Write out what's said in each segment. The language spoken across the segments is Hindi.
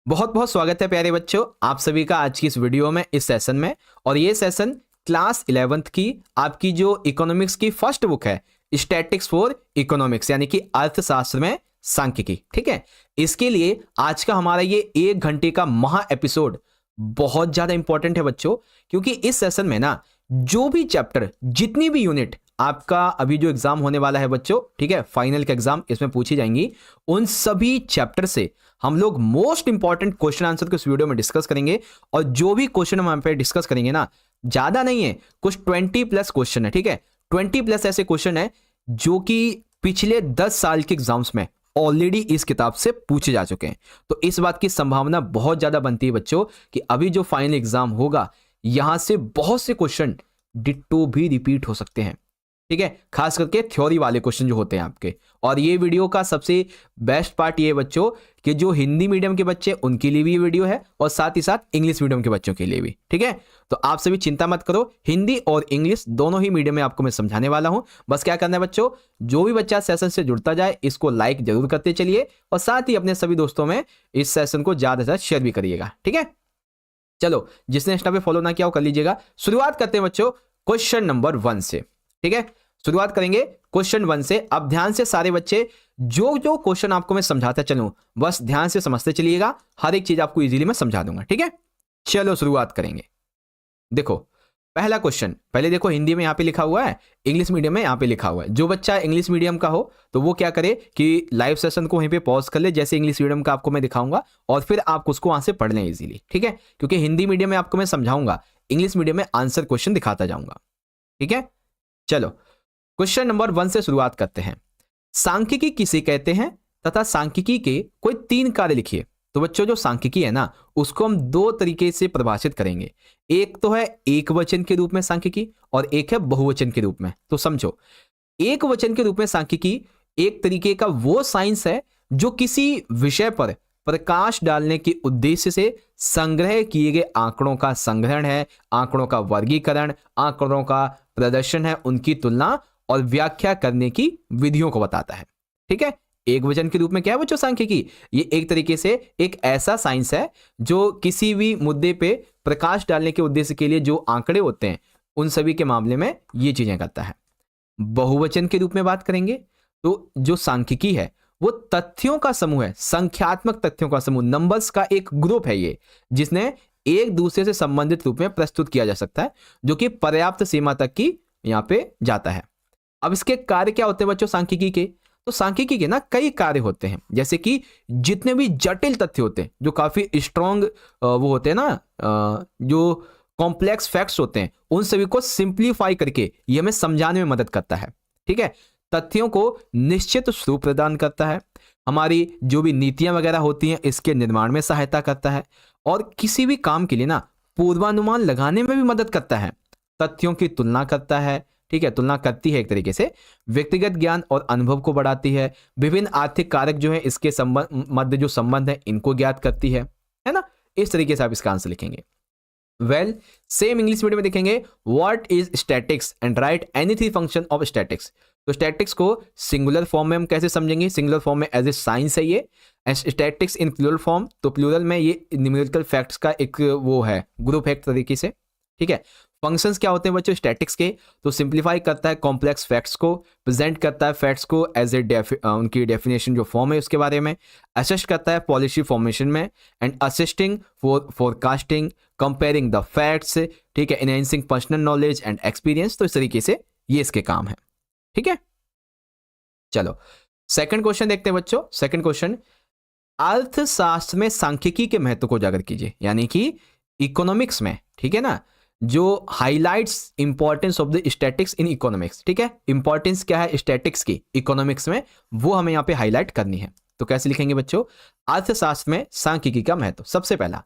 बहुत बहुत स्वागत है प्यारे बच्चों, आप सभी का आज की इस वीडियो में, इस सेशन में। और ये सेशन क्लास 11th की आपकी जो इकोनॉमिक्स की फर्स्ट बुक है, स्टैटिक्स फॉर इकोनॉमिक्स, यानी कि अर्थशास्त्र में सांख्यिकी। ठीक है, इसके लिए आज का हमारा ये 1 घंटे का महा एपिसोड बहुत ज्यादा इंपॉर्टेंट है बच्चों, क्योंकि इस सेशन में ना जो भी चैप्टर, जितनी भी यूनिट आपका अभी जो एग्जाम होने वाला है बच्चों, ठीक है, फाइनल के एग्जाम इसमें पूछी जाएंगी, उन सभी चैप्टर से हम लोग मोस्ट इंपॉर्टेंट क्वेश्चन आंसर को इस वीडियो में डिस्कस करेंगे। और जो भी क्वेश्चन हम यहाँ पे डिस्कस करेंगे ना, ज्यादा नहीं है, कुछ 20+ क्वेश्चन है। ठीक है, 20+ ऐसे क्वेश्चन है जो कि पिछले 10 साल के एग्जाम्स में ऑलरेडी इस किताब से पूछे जा चुके हैं। तो इस बात की संभावना बहुत ज्यादा बनती है बच्चों कि अभी जो फाइनल एग्जाम होगा, यहां से बहुत से क्वेश्चन डिट्टो भी रिपीट हो सकते हैं। ठीक है, खास करके थ्योरी वाले क्वेश्चन जो होते हैं आपके। और ये वीडियो का सबसे बेस्ट पार्ट ये बच्चों कि जो हिंदी मीडियम के बच्चे, उनके लिए भी ये वीडियो है, और साथ ही साथ इंग्लिश मीडियम के बच्चों के लिए भी। ठीक है, तो आप सभी चिंता मत करो, हिंदी और इंग्लिश दोनों ही मीडियम में आपको मैं समझाने वाला हूं। बस क्या करना है बच्चों, जो भी बच्चा सेशन से जुड़ता जाए, इसको लाइक जरूर करते चलिए, और साथ ही अपने सभी दोस्तों में इस सेशन को ज्यादा से ज्यादा शेयर भी करिएगा। ठीक है, चलो, जिसने इंस्टा पे फॉलो ना किया वो कर लीजिएगा। शुरुआत करते हैं बच्चों क्वेश्चन नंबर 1 से। ठीक है, शुरुआत करेंगे क्वेश्चन 1 से। अब ध्यान से सारे बच्चे, जो जो क्वेश्चन आपको मैं समझाता चलूं, बस ध्यान से समझते चलिएगा, हर एक चीज आपको इजीली मैं समझा दूंगा। ठीक है, चलो शुरुआत करेंगे। देखो पहला क्वेश्चन, पहले देखो हिंदी में यहां पे लिखा हुआ है, इंग्लिश मीडियम में यहां पे लिखा हुआ है। जो बच्चा इंग्लिश मीडियम का हो तो वो क्या करे कि लाइव सेशन को वहीं पे पॉज कर ले, जैसे इंग्लिश मीडियम का आपको मैं दिखाऊंगा, और फिर आप उसको वहां से पढ़ लें इजीली। ठीक है, क्योंकि हिंदी मीडियम में आपको मैं समझाऊंगा, इंग्लिश मीडियम में आंसर क्वेश्चन दिखाता जाऊंगा। ठीक है, चलो क्वेश्चन नंबर 1 से शुरुआत करते हैं। सांख्यिकी किसे कहते हैं तथा सांख्यिकी के कोई 3 कार्य लिखिए। तो बच्चों जो सांख्यिकी है ना, उसको हम 2 तरीके से परिभाषित करेंगे। एक तो है एक वचन के रूप में सांख्यिकी, और एक है बहुवचन के रूप में। तो समझो, एक वचन के रूप में सांख्यिकी एक तरीके का वो साइंस है जो किसी विषय पर प्रकाश डालने के उद्देश्य से संग्रह किए गए आंकड़ों का संग्रहण है, आंकड़ों का वर्गीकरण, आंकड़ों का प्रदर्शन है, उनकी तुलना और व्याख्या करने की विधियों को बताता है। ठीक है, एक वचन के रूप में क्या है बच्चों सांख्यिकी, ये एक तरीके से एक ऐसा साइंस है जो किसी भी मुद्दे पे प्रकाश डालने के उद्देश्य के लिए जो आंकड़े होते हैं, उन सभी के मामले में ये चीजें करता है। बहुवचन के रूप में बात करेंगे तो जो सांख्यिकी है वो तथ्यों का समूह है, संख्यात्मक तथ्यों का समूह, नंबर्स का एक ग्रुप है ये, जिसने एक दूसरे से संबंधित रूप में प्रस्तुत किया जा सकता है, जो कि पर्याप्त सीमा तक की यहां पे जाता है। अब इसके कार्य क्या होते हैं बच्चों सांख्यिकी के, तो सांख्यिकी के ना कई कार्य होते हैं, जैसे कि जितने भी जटिल तथ्य होते हैं, जो काफी स्ट्रॉन्ग वो होते हैं ना, जो कॉम्प्लेक्स फैक्ट्स होते हैं, उन सभी को सिंप्लीफाई करके ये हमें समझाने में मदद करता है। ठीक है, तथ्यों को निश्चित स्वरूप प्रदान करता है, हमारी जो भी नीतियां वगैरह होती हैं इसके निर्माण में सहायता करता है, और किसी भी काम के लिए ना पूर्वानुमान लगाने में भी मदद करता है, तथ्यों की तुलना करता है। ठीक है, तुलना करती है एक तरीके से, व्यक्तिगत ज्ञान और अनुभव को बढ़ाती है, विभिन्न आर्थिक कारक जो है इसके संबंध मध्य जो संबंध है इनको ज्ञात करती है ना। इस तरीके से आप इसका आंसर लिखेंगे। वेल, सेम इंग्लिश मीडियम में देखेंगे, what is statics and right any 3 function of statics. तो स्टैटिक्स को सिंगुलर फॉर्म में हम कैसे समझेंगे, सिंगुलर फॉर्म में एज ए साइंस है ये, स्टैटिक्स इन प्लूरल फॉर्म, तो प्लूरल में ये न्यूमेरिकल फैक्ट्स का एक वो है, ग्रुप है एक तरीके से। ठीक है, फंक्शंस क्या होते हैं बच्चों स्टैटिक्स के, तो सिंप्लीफाई करता है कॉम्प्लेक्स फैक्ट्स को, प्रेजेंट करता है फैक्ट्स को एज ए उनकी डेफिनेशन जो फॉर्म है उसके बारे में, असिस्ट करता है पॉलिसी फॉर्मेशन में, and assisting for forecasting, comparing the facts. ठीक है, enhancing personal knowledge and experience. तो इस तरीके से ये इसके काम है। ठीक है, चलो सेकंड क्वेश्चन देखते हैं बच्चों। सेकंड क्वेश्चन, अर्थशास्त्र में सांख्यिकी के महत्व को उजागर कीजिए, यानी कि इकोनॉमिक्स में, ठीक है ना, जो highlights importance of the statics in economics. ठीक है, इंपॉर्टेंस क्या है स्टैटिक्स की इकोनॉमिक्स में, वो हमें यहां पे हाईलाइट करनी है। तो कैसे लिखेंगे बच्चों, अर्थशास्त्र में सांख्यिकी का महत्व। सबसे पहला,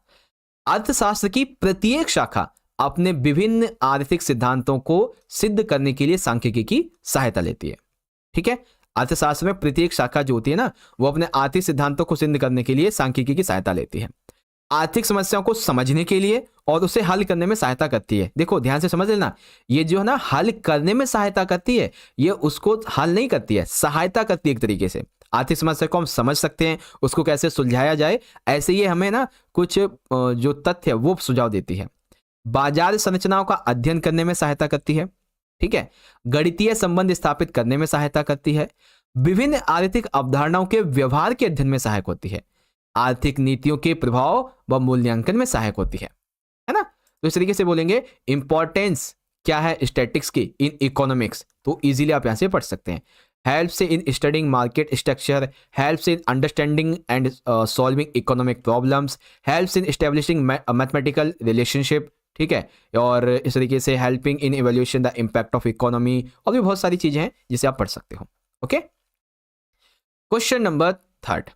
अर्थशास्त्र की प्रत्येक शाखा अपने विभिन्न आर्थिक सिद्धांतों को सिद्ध करने के लिए सांख्यिकी की सहायता लेती है। ठीक है, अर्थशास्त्र में प्रत्येक शाखा जो होती है ना, वो अपने आर्थिक सिद्धांतों को सिद्ध करने के लिए सांख्यिकी की सहायता लेती है, आर्थिक समस्याओं को समझने के लिए और उसे हल करने में सहायता करती है। देखो ध्यान से समझ लेना, ये जो है ना हल करने में सहायता करती है, ये उसको हल नहीं करती है, सहायता करती है एक तरीके से। आर्थिक समस्या को हम समझ सकते हैं, उसको कैसे सुलझाया जाए, ऐसे ही हमें ना कुछ जो तथ्य वो सुझाव देती है। बाजार संरचनाओं का अध्ययन करने में सहायता करती है, ठीक है। गणितीय संबंध स्थापित करने में सहायता करती है। विभिन्न आर्थिक अवधारणाओं के व्यवहार के अध्ययन में सहायक होती है। आर्थिक नीतियों के प्रभाव व मूल्यांकन में सहायक होती है ना। तो इस तरीके से बोलेंगे इंपॉर्टेंस क्या है स्टैटिक्स की इन इकोनॉमिक्स, तो इजीली आप यहां से पढ़ सकते हैं। Helps in studying market structure, helps in understanding and solving economic problems, helps in establishing mathematical relationship, ठीक है। और इस तरीके से helping in evaluation the impact of economy, और भी बहुत सारी चीजें हैं जिसे आप पढ़ सकते हो। ओके, क्वेश्चन नंबर 3,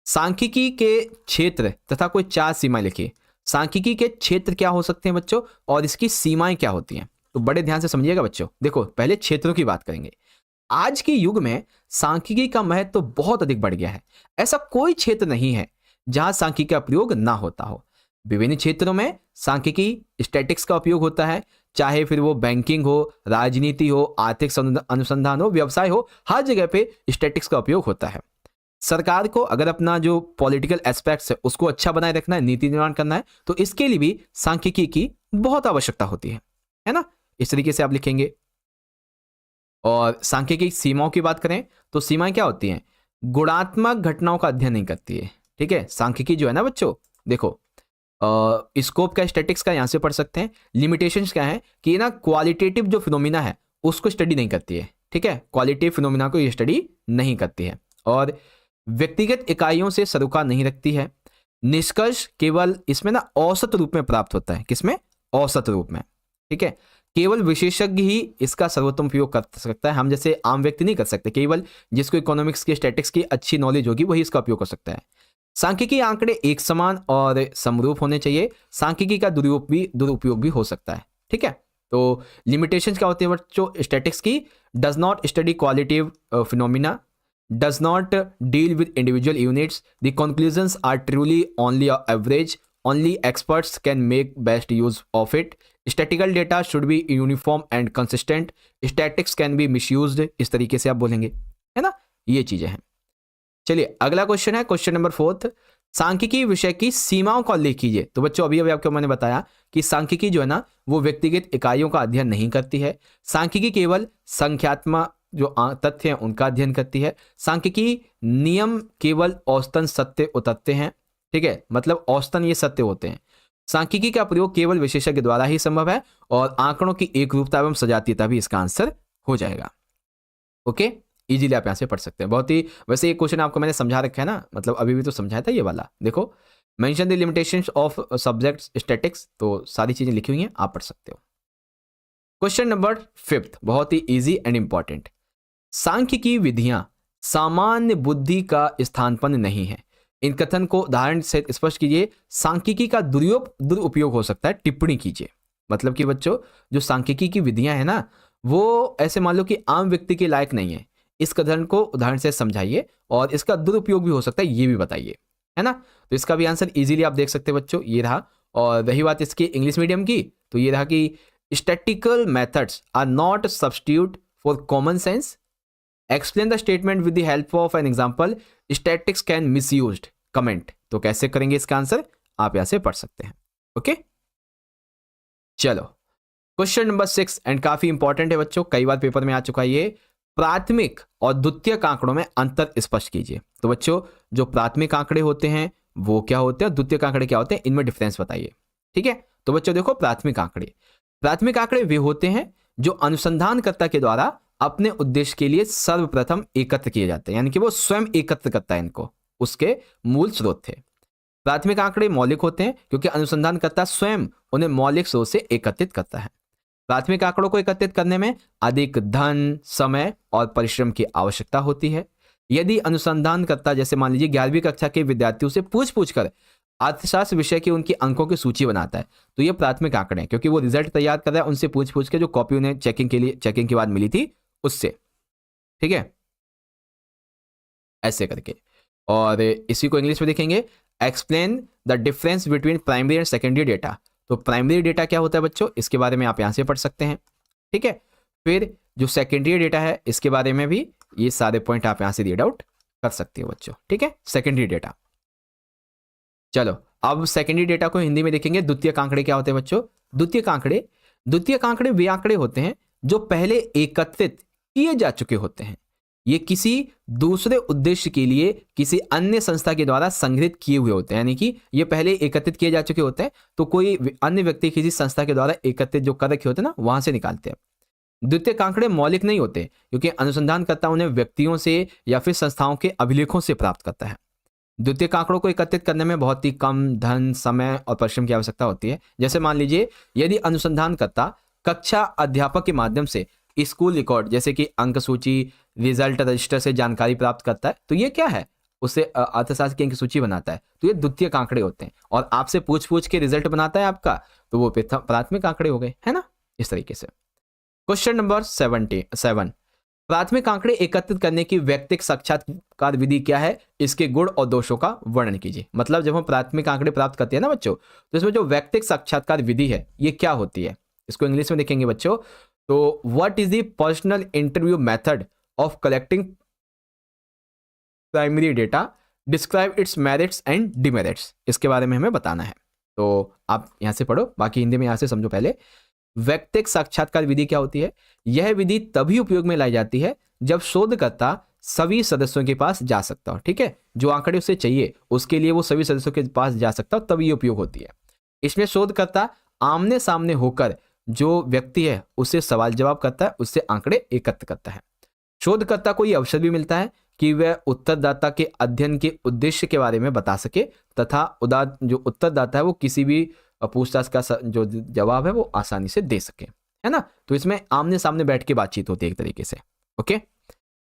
सांख्यिकी के क्षेत्र तथा कोई 4 सीमाएं लिखिए। सांख्यिकी के क्षेत्र क्या हो सकते हैं बच्चों, और इसकी सीमाएं क्या होती हैं, तो बड़े ध्यान से समझिएगा बच्चों। देखो पहले क्षेत्रों की बात करेंगे। आज के युग में सांख्यिकी का महत्व तो बहुत अधिक बढ़ गया है। ऐसा कोई क्षेत्र नहीं है जहां सांख्यिकी का प्रयोग ना होता हो। विभिन्न क्षेत्रों में सांख्यिकी स्टैटिक्स का उपयोग होता है, चाहे फिर वो बैंकिंग हो, राजनीति हो, आर्थिक अनुसंधान हो, व्यवसाय हो, हर जगह पे स्टैटिक्स का उपयोग होता है। सरकार को अगर अपना जो पॉलिटिकल एस्पेक्ट्स है उसको अच्छा बनाए रखना है, नीति निर्माण करना है, तो इसके लिए भी सांख्यिकी की बहुत आवश्यकता होती है ना। इस तरीके से आप लिखेंगे। और सांख्यिकी सीमाओं की बात करें तो सीमाएं क्या होती हैं, गुणात्मक घटनाओं का अध्ययन नहीं करती है, ठीक है। सांख्यिकी जो है ना बच्चों, देखो स्कोप का स्टैटिक्स का यहां से पढ़ सकते हैं। लिमिटेशंस क्या है कि ना क्वालिटेटिव जो फिनोमिना है उसको स्टडी नहीं करती है, ठीक है। क्वालिटेटिव फिनोमिना को ये स्टडी नहीं करती है। और व्यक्तिगत इकाइयों से सरोकार नहीं रखती है। निष्कर्ष केवल इसमें ना औसत रूप में प्राप्त होता है, किसमें, औसत रूप में, ठीक है। केवल विशेषज्ञ ही इसका सर्वोत्तम उपयोग कर सकता है, हम जैसे आम व्यक्ति नहीं कर सकते। केवल जिसको इकोनॉमिक्स की स्टैटिक्स की अच्छी नॉलेज होगी वही इसका उपयोग कर सकता है। सांख्यिकी आंकड़े एक समान और समरूप होने चाहिए। सांख्यिकी का दुरुपयोग भी हो सकता है, ठीक है। तो लिमिटेशंस क्या होती है बच्चों स्टैटिक्स की, does not study qualitative phenomena, does not deal with individual units, the conclusions are truly only average, only experts can make best use of it, statistical data should be uniform and consistent, statistics can be misused, इस तरीके से आप बोलेंगे, है ना, ये चीजें हैं। चलिए अगला क्वेश्चन है, क्वेश्चन नंबर 4, सांख्यिकी विषय की सीमाओं का उल्लेख कीजिए। तो बच्चों अभी आपको मैंने बताया कि सांख्यिकी जो है ना वो व्यक्तिगत इकाइयों का अध्ययन नहीं करती है। सांख्यिकी केवल संख्यात्मक जो तथ्य हैं उनका अध्ययन करती है। सांख्यिकी नियम केवल औसतन सत्य उतरते हैं, ठीक है, मतलब औसतन ये सत्य होते हैं। सांख्यिकी का प्रयोग केवल विशेषज्ञ द्वारा ही संभव है, और आंकड़ों की एक रूपता एवं सजातीयता भी इसका आंसर हो जाएगा। ओके, इजीली आप यहां से पढ़ सकते हैं। बहुत ही वैसे ये क्वेश्चन आपको मैंने समझा रखा है ना, मतलब अभी भी तो समझाया था ये वाला। देखो mention the limitations of subject statics, तो सारी चीजें लिखी हुई हैं, आप पढ़ सकते हो। क्वेश्चन नंबर 5 बहुत ही इजी एंड इंपॉर्टेंट। सांख्यिकी विधियां सामान्य बुद्धि का स्थानपन्न नहीं है। इन कथन को उदाहरण से स्पष्ट कीजिए। सांख्यिकी का दुरुपयोग हो सकता है, टिप्पणी कीजिए। मतलब कि बच्चों जो सांख्यिकी की विधियां हैं ना वो ऐसे मान लो कि आम व्यक्ति के लायक नहीं है। इस कथन को उदाहरण से समझाइए, और इसका दुरुपयोग भी हो सकता है ये भी बताइए, है ना। तो इसका भी आंसर इजीली आप देख सकते हैं बच्चों, ये रहा। और रही बात इसकी इंग्लिश मीडियम की, तो ये रहा कि statistical methods are not substitute for common sense, explain the statement with the help of an example, statistics can misused, comment. तो कैसे करेंगे इसका आंसर, आप यहां से पढ़ सकते हैं। ओके, चलो क्वेश्चन नंबर 6 एंड काफी इंपॉर्टेंट है बच्चों, कई बार पेपर में आ चुका है ये। प्राथमिक और द्वितीयक आंकड़ों में अंतर स्पष्ट कीजिए। तो बच्चों जो प्राथमिक आंकड़े होते हैं वो क्या होते हैं, द्वितीयक आंकड़े क्या होते हैं, इनमें डिफरेंस बताइए, ठीक है। तो बच्चों देखो प्राथमिक आंकड़े वे होते हैं जो अनुसंधानकर्ता के द्वारा अपने उद्देश्य के लिए सर्वप्रथम एकत्र किए जाते हैं, यानी कि वो स्वयं एकत्र करता है इनको, उसके मूल स्रोत थे। प्राथमिक आंकड़े मौलिक होते हैं क्योंकि अनुसंधानकर्ता स्वयं उन्हें मौलिक स्रोत से एकत्रित करता है। प्राथमिक आंकड़ों को एकत्रित करने में अधिक धन, समय और परिश्रम की आवश्यकता होती है। यदि अनुसंधानकर्ता जैसे मान लीजिए 11वीं कक्षा के विद्यार्थियों से पूछ कर अर्थशास्त्र विषय की उनकी अंकों की सूची बनाता है, तो ये प्राथमिक आंकड़े हैं, क्योंकि वो रिजल्ट तैयार कर रहा है उनसे पूछ के, जो कॉपी उन्हें चेकिंग के बाद मिली थी उससे, ठीक है, ऐसे करके। और इसी को इंग्लिश में देखेंगे, explain the difference between primary and secondary data. तो प्राइमरी डेटा क्या होता है बच्चों, इसके बारे में आप यहां से पढ़ सकते हैं, ठीक है। फिर जो सेकेंडरी डेटा है इसके बारे में भी ये सारे पॉइंट आप यहां से रीड आउट कर सकती हो बच्चों, ठीक है, सेकेंडरी डेटा। चलो अब सेकेंडरी डेटा को हिंदी में देखेंगे। द्वितीयक आंकड़े क्या होते हैं बच्चों? द्वितीयक आंकड़े वे आंकड़े होते हैं जो पहले एकत्रित किए जा चुके होते हैं। ये किसी दूसरे उद्देश्य के लिए किसी अन्य संस्था के द्वारा संग्रहित किए हुए होते हैं, यानी कि ये पहले एकत्रित किए जा चुके होते हैं, तो कोई अन्य व्यक्ति किसी संस्था के द्वारा एकत्रित जो कर रखे होते हैं ना, वहां से निकालते हैं। द्वितीयक आंकड़े मौलिक नहीं होते क्योंकि अनुसंधानकर्ता उन्हें व्यक्तियों से या फिर संस्थाओं के अभिलेखों से प्राप्त करता है। द्वितीयक आंकड़ों को एकत्रित करने में बहुत ही कम धन, समय और परिश्रम की आवश्यकता होती है। जैसे मान लीजिए यदि अनुसंधानकर्ता कक्षा अध्यापक के माध्यम से स्कूल रिकॉर्ड जैसे कि अंक सूची, रिजल्ट रजिस्टर से जानकारी प्राप्त करता है, तो ये क्या है? उससे अर्थशास्त्र की अंक सूची बनाता है, तो ये द्वितीयक आंकड़े होते हैं। और आपसे पूछ पूछ के रिजल्ट बनाता है आपका, तो वो प्राथमिक आंकड़े हो गए, है ना, इस तरीके से। क्वेश्चन नंबर 77, प्राथमिक आंकड़े एकत्रित करने की व्यक्तिगत साक्षात्कार विधि क्या है? इसके गुण और दोषों का वर्णन कीजिए। मतलब जब हम प्राथमिक आंकड़े प्राप्त करते हैं ना बच्चों, तो इसमें जो व्यक्तिगत साक्षात्कार विधि है ये क्या होती है? इसको इंग्लिश में देखेंगे बच्चों। तो what is the personal interview method of collecting primary data, describe it's merits and demerits, इसके बारे में हमें बताना है। तो आप यहां से पढ़ो, बाकी हिंदी में यहां से समझो। पहले व्यक्तिगत साक्षात्कार विधि क्या होती है? यह विधि तभी उपयोग में लाई जाती है जब शोधकर्ता सभी सदस्यों के पास जा सकता हो, ठीक है, जो आंकड़े उसे चाहिए उसके लिए वो सभी सदस्यों के पास जा सकता हो, तब ये उपयोग होती है। इसमें शोधकर्ता आमने सामने होकर जो व्यक्ति है उससे सवाल जवाब करता है, उससे आंकड़े एकत्र करता है। शोधकर्ता को यह अवसर भी मिलता है कि वह उत्तरदाता के अध्ययन के उद्देश्य के बारे में बता सके तथा जो उत्तरदाता है वो किसी भी पूछताछ का जो जवाब है वो आसानी से दे सके, है ना। तो इसमें आमने सामने बैठ के बातचीत होती है एक तरीके से। ओके,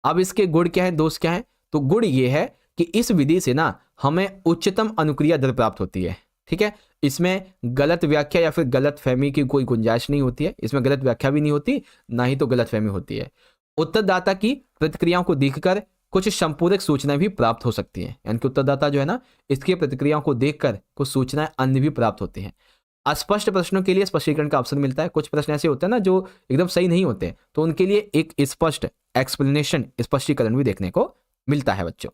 अब इसके गुण क्या है, दोष क्या है? तो गुण ये है कि इस विधि से ना हमें उच्चतम अनुक्रिया दर प्राप्त होती है, ठीक है। इसमें गलत व्याख्या या फिर गलत फहमी की कोई गुंजाइश नहीं होती है। इसमें गलत व्याख्या भी नहीं होती, ना ही तो गलत फहमी होती है। उत्तरदाता की प्रतिक्रियाओं को देखकर कुछ संपूरक सूचनाएं भी प्राप्त हो सकती हैं, यानी कि उत्तरदाता जो है ना, इसकी प्रतिक्रियाओं को देखकर कुछ सूचनाएं अन्य भी प्राप्त होती हैं। अस्पष्ट प्रश्नों के लिए स्पष्टीकरण का अवसर मिलता है। कुछ प्रश्न ऐसे होते हैं ना जो एकदम सही नहीं होते, तो उनके लिए एक स्पष्ट एक्सप्लेनेशन, स्पष्टीकरण भी देखने को मिलता है बच्चों,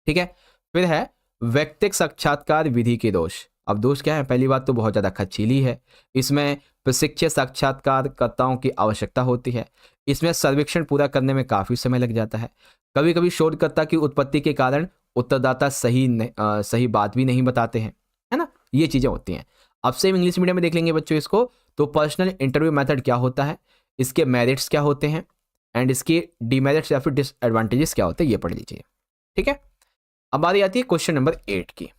ठीक है। फिर है व्यक्तिगत साक्षात्कार विधि के दोष। अब दोष क्या है? पहली बात तो बहुत ज्यादा खर्चीली है। इसमें प्रशिक्षित साक्षात्कारकर्ताओं की आवश्यकता होती है। इसमें सर्वेक्षण पूरा करने में काफी समय लग जाता है। कभी कभी शोधकर्ता की उत्पत्ति के कारण उत्तरदाता सही बात भी नहीं बताते हैं, है ना, ये चीजें होती हैं। अब सेम इंग्लिश मीडियम में देख लेंगे बच्चों इसको। तो पर्सनल इंटरव्यू मेथड क्या होता है, इसके मेरिट्स क्या होते हैं एंड इसके डिमेरिट्स या फिर डिसएडवांटेजेस क्या होते हैं, ये पढ़ लीजिए, ठीक है। अब बारी आती है क्वेश्चन नंबर 8 की।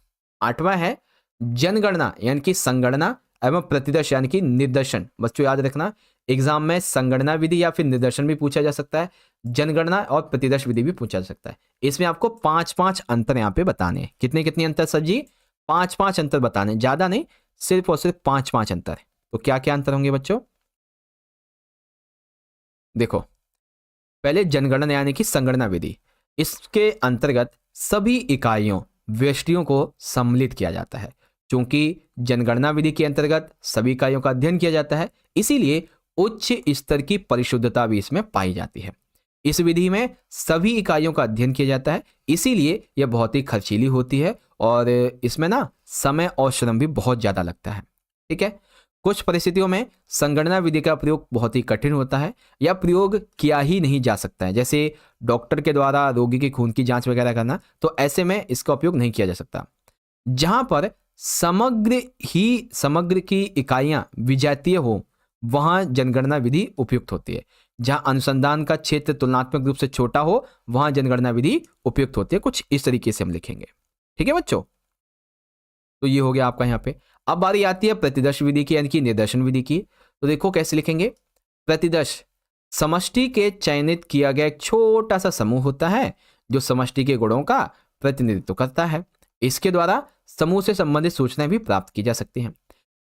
8वां है जनगणना यानी कि संगणना एवं प्रतिदर्श यानी कि निर्दर्शन। बच्चों याद रखना, एग्जाम में संगणना विधि या फिर निर्दर्शन भी पूछा जा सकता है, जनगणना और प्रतिदर्श विधि भी पूछा जा सकता है। इसमें आपको 5-5 अंतर यहाँ पे बताने हैं। कितने कितने अंतर सर जी? 5-5 अंतर बताने, ज्यादा नहीं, सिर्फ और सिर्फ 5-5 अंतर। तो क्या क्या अंतर होंगे बच्चों? देखो, पहले जनगणना यानी कि संगणना विधि, इसके अंतर्गत सभी इकाइयों व्यष्टियों को सम्मिलित किया जाता है। क्योंकि जनगणना विधि के अंतर्गत सभी इकाइयों का अध्ययन किया जाता है, इसीलिए उच्च स्तर की परिशुद्धता भी इसमें पाई जाती है। इस विधि में सभी इकाइयों का अध्ययन किया जाता है, इसीलिए यह बहुत ही खर्चीली होती है और इसमें ना समय और श्रम भी बहुत ज्यादा लगता है, ठीक है। कुछ परिस्थितियों में संगणना विधि का प्रयोग बहुत ही कठिन होता है या प्रयोग किया ही नहीं जा सकता है, जैसे डॉक्टर के द्वारा रोगी के खून की जांच वगैरह करना, तो ऐसे में इसका उपयोग नहीं किया जा सकता। जहां पर समग्र की इकाइयां विजातीय हो, वहां जनगणना विधि उपयुक्त होती है। जहां अनुसंधान का क्षेत्र तुलनात्मक रूप से छोटा हो, वहां जनगणना विधि उपयुक्त होती है। कुछ इस तरीके से हम लिखेंगे, ठीक है बच्चों। तो ये हो गया आपका यहाँ पे। अब बारी आती है प्रतिदर्श विधि की यानी कि निर्दर्शन विधि की। तो देखो कैसे लिखेंगे। प्रतिदर्श समष्टि के चयनित किया गया एक छोटा सा समूह होता है जो समष्टि के गुणों का प्रतिनिधित्व करता है। इसके द्वारा समूह से संबंधित सूचनाएं भी प्राप्त की जा सकती हैं।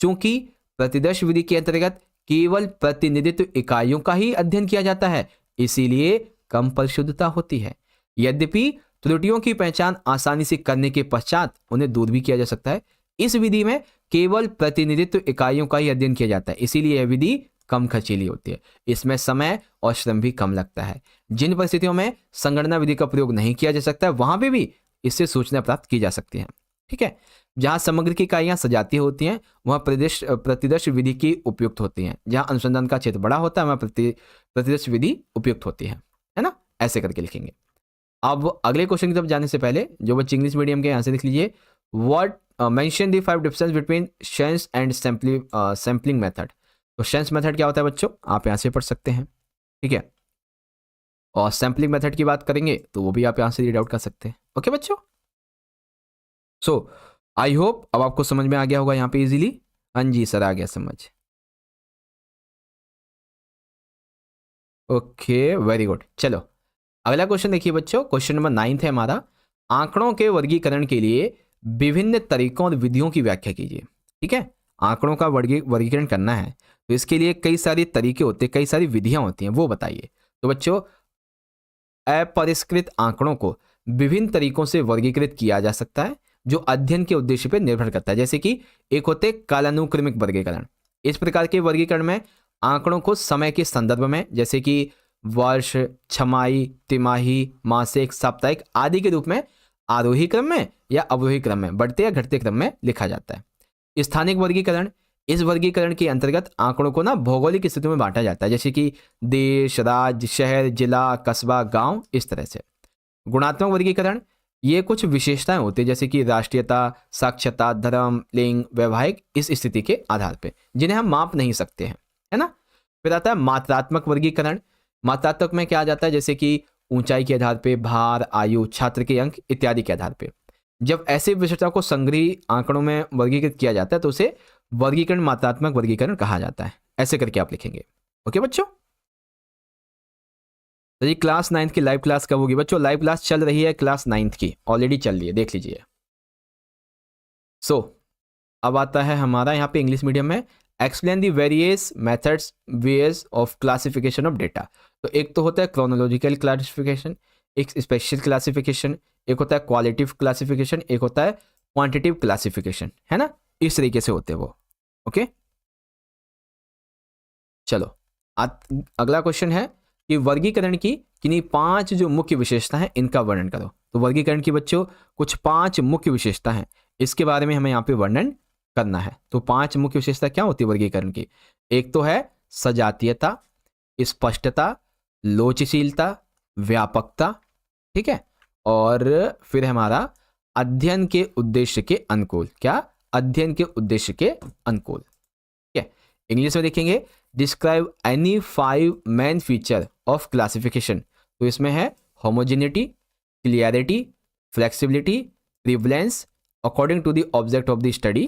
चूंकि प्रतिदर्श विधि के अंतर्गत केवल प्रतिनिधित्व इकाइयों का ही अध्ययन किया जाता है, इसीलिए कम परिशुद्धता होती है। यद्यपि त्रुटियों की पहचान आसानी से करने के पश्चात उन्हें दूर भी किया जा सकता है। इस विधि में केवल प्रतिनिधित्व इकाइयों का ही अध्ययन किया जाता है, इसीलिए यह विधि कम खर्चीली होती है। इसमें समय और श्रम भी कम लगता है। जिन परिस्थितियों में संगणना विधि का प्रयोग नहीं किया जा सकता है वहां पे भी इससे सूचना प्राप्त की जा सकती है। ठीक है, जहां समग्र की इकाइयां सजातीय होती हैं वहां प्रतिदर्श विधि की उपयुक्त होती हैं। जहां अनुसंधान का क्षेत्र बड़ा होता है वहां प्रतिदर्श विधि उपयुक्त होती है ना, ऐसे करके लिखेंगे। अब अगले क्वेश्चन की तरफ जाने से पहले जो बच्चे इंग्लिश मीडियम के यहाँ से लिख लीजिए, what mention the 5 difference between sense and sampling method. तो सेंस मेथड क्या होता है बच्चों, आप यहाँ से पढ़ सकते हैं। ठीक है, और सैम्पलिंग मेथड की बात करेंगे तो वो भी आप यहाँ से रीड आउट कर सकते हैं। ओके बच्चों, सो आई होप अब आपको समझ में आ गया होगा यहाँ पे इजीली। हाँ जी सर, आ गया समझ। Okay very good. चलो अगला क्वेश्चन देखिए बच्चों, क्वेश्चन नंबर 9 है हमारा। आंकड़ों के वर्गीकरण के लिए विभिन्न तरीकों और विधियों की व्याख्या कीजिए। ठीक है, आंकड़ों का वर्गीकरण करना है तो इसके लिए कई सारे तरीके होते हैं, कई सारी विधियां होती हैं, वो बताइए। तो बच्चों अपरिष्कृत आंकड़ों को विभिन्न तरीकों से वर्गीकृत किया जा सकता है जो अध्ययन के उद्देश्य पर निर्भर करता है। जैसे कि एक होते हैं कालानुक्रमिक वर्गीकरण। इस प्रकार के वर्गीकरण में आंकड़ों को समय के संदर्भ में, जैसे कि वर्ष, छमाही, तिमाही, मासिक, साप्ताहिक आदि के रूप में आरोही क्रम में या अवरोही क्रम में, बढ़ते या घटते क्रम में लिखा जाता है। स्थानिक वर्गीकरण, इस वर्गीकरण के अंतर्गत आंकड़ों को ना भौगोलिक स्थितियों में बांटा जाता है, जैसे कि देश, राज्य, शहर, जिला, कस्बा, गांव, इस तरह से। गुणात्मक वर्गीकरण, ये कुछ विशेषताएं होती है जैसे कि राष्ट्रीयता, साक्षरता, धर्म, लिंग, वैवाहिक, इस स्थिति के आधार पर, जिन्हें हम माप नहीं सकते हैं, है ना। फिर आता है मात्रात्मक वर्गीकरण। मात्रात्मक में क्या आ जाता है, जैसे कि ऊंचाई के आधार पे, भार, आयु, छात्र के अंक इत्यादि के आधार पे। जब ऐसी विशेषताओं को संग्रही आंकड़ों में वर्गीकृत किया जाता है तो उसे वर्गीकरण मात्रात्मक वर्गीकरण कहा जाता है। ऐसे करके आप लिखेंगे। ओके बच्चों, तो ये क्लास 9 की लाइव क्लास कब होगी बच्चों? लाइव क्लास चल रही है क्लास 9 की, ऑलरेडी चल रही है, देख लीजिए। सो अब आता है हमारा यहाँ पे इंग्लिश मीडियम में, explain the various methods ways of classification of data. तो एक तो होता है क्रोनोलॉजिकल क्लासिफिकेशन, एक स्पेशल क्लासिफिकेशन, एक होता है क्वालिटिव क्लासिफिकेशन, एक होता है क्वांटिटिव क्लासिफिकेशन, है ना। इस तरीके से होते हैं वो। ओके चलो अगला क्वेश्चन है कि वर्गीकरण की किन्हीं 5 जो मुख्य विशेषता है इनका वर्णन करो। तो वर्गीकरण की बच्चों कुछ 5 मुख्य विशेषता है, इसके बारे में हमें यहाँ पे वर्णन करना है। तो 5 मुख्य विशेषता क्या होती है वर्गीकरण की? एक तो है सजातीयता, स्पष्टता, लोचशीलता, व्यापकता, ठीक है, और फिर हमारा अध्ययन के उद्देश्य के अनुकूल। क्या? अध्ययन के उद्देश्य के अनुकूल। ठीक है, इंग्लिश में देखेंगे describe any 5 main feature of classification. तो इसमें है homogeneity, clarity, flexibility, prevalence, according to the object of the study,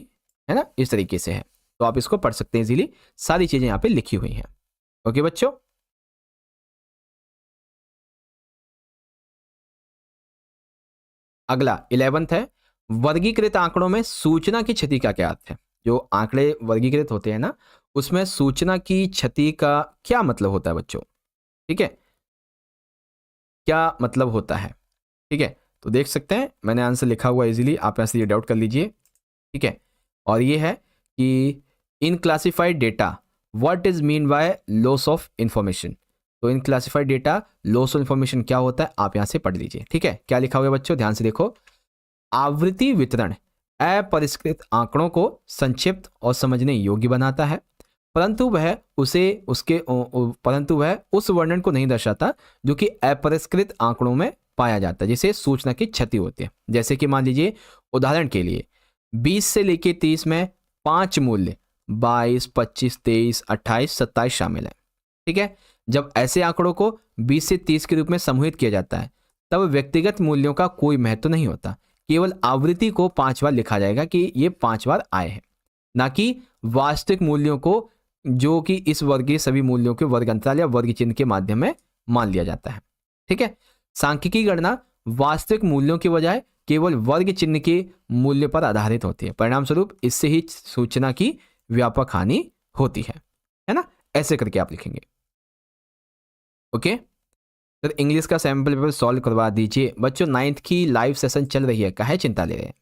है ना, इस तरीके से है। तो आप इसको पढ़ सकते हैं इजीली, सारी चीजें यहां पे लिखी हुई हैं। ओके बच्चों, अगला 11th है वर्गीकृत आंकड़ों में सूचना की क्षति का क्या अर्थ है। जो आंकड़े वर्गीकृत होते हैं ना, उसमें सूचना की क्षति का क्या मतलब होता है बच्चों? ठीक है, क्या मतलब होता है? ठीक है, तो देख सकते हैं मैंने आंसर लिखा हुआ इजीली, आप ऐसे ये डाउट कर लीजिए। ठीक है, और ये है कि in classified data what is mean by loss of information. तो in classified data loss of information क्या होता है, आप यहां से पढ़ लीजिए। ठीक है, क्या लिखा हुआ है बच्चों, ध्यान से देखो। आवृत्ति वितरण अपरिष्कृत आंकड़ों को संक्षिप्त और समझने योग्य बनाता है, परंतु वह उस वर्णन को नहीं दर्शाता जो कि अपरिष्कृत आंकड़ों में पाया जाता है, जिसे सूचना की क्षति होती है। जैसे कि मान लीजिए उदाहरण के लिए 20 से लेके 30 में 5 मूल्य 22, 25, 23, 28, 27 शामिल है। ठीक है, जब ऐसे आंकड़ों को 20 से 30 के रूप में समूहित किया जाता है तब व्यक्तिगत मूल्यों का कोई महत्व नहीं होता, केवल आवृत्ति को 5 बार लिखा जाएगा कि ये 5 बार आए हैं, ना कि वास्तविक मूल्यों को, जो कि इस वर्ग के सभी मूल्यों के वर्ग अंतराल या वर्ग चिन्ह के माध्यम में मान लिया जाता है। ठीक है, सांख्यिकी गणना वास्तविक मूल्यों के बजाय केवल वर्ग चिन्ह के मूल्य पर आधारित होती है, परिणाम स्वरूप इससे ही सूचना की व्यापक हानि होती है ना। ऐसे करके आप लिखेंगे। ओके, तो इंग्लिश का सैंपल पेपर सॉल्व करवा दीजिए बच्चों। 9th की लाइव सेशन चल रही है, काहे चिंता ले रहे हैं।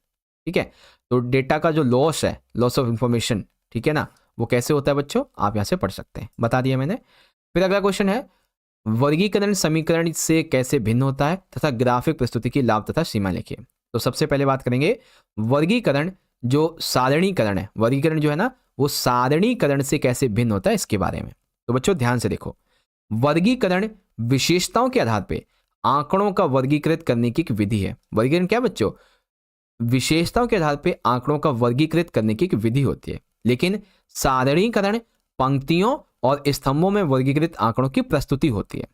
ठीक है, तो डेटा का जो लॉस है, लॉस ऑफ इंफॉर्मेशन, ठीक है ना, वो कैसे होता है बच्चों, आप यहाँ से पढ़ सकते हैं, बता दिया मैंने। फिर अगला क्वेश्चन है, वर्गीकरण समीकरण से कैसे भिन्न होता है तथा ग्राफिक प्रस्तुति की लाभ तथा सीमा लिखिए। तो सबसे पहले बात करेंगे वर्गीकरण, जो सारणीकरण है, वर्गीकरण जो है ना वो सारणीकरण से कैसे भिन्न होता है इसके बारे में। तो बच्चों ध्यान से देखो, वर्गीकरण विशेषताओं के आधार पर आंकड़ों का वर्गीकृत करने की एक विधि है। वर्गीकरण क्या बच्चों, विशेषताओं के आधार पर आंकड़ों का वर्गीकृत करने की एक विधि होती है, लेकिन सारणीकरण पंक्तियों और स्तंभों में वर्गीकृत आंकड़ों की प्रस्तुति होती है।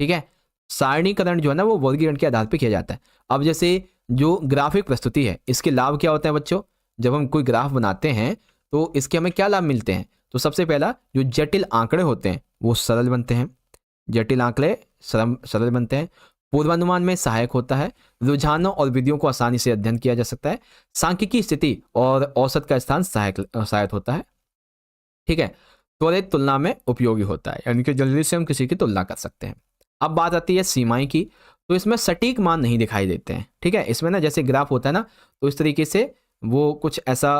ठीक है, सारणीकरण जो है ना वो वर्गीकरण के आधार पर किया जाता है। अब जैसे जो ग्राफिक प्रस्तुति है, इसके लाभ क्या होते हैं बच्चों, जब हम कोई ग्राफ बनाते हैं तो इसके हमें क्या लाभ मिलते हैं। तो सबसे पहला, जो जटिल आंकड़े होते हैं वो सरल बनते हैं, जटिल आंकड़े सरल बनते हैं। पूर्वानुमान में सहायक होता है, रुझानों और विधियों को आसानी से अध्ययन किया जा सकता है। सांख्यिकी स्थिति और औसत का स्थान सहायक होता है। ठीक है, त्वरित तुलना में उपयोगी होता है, यानी कि जल्दी से हम किसी की तुलना कर सकते हैं। अब बात आती है सीमाएं की, तो इसमें सटीक मान नहीं दिखाई देते हैं। ठीक है, इसमें ना जैसे ग्राफ होता है ना, तो इस तरीके से वो कुछ ऐसा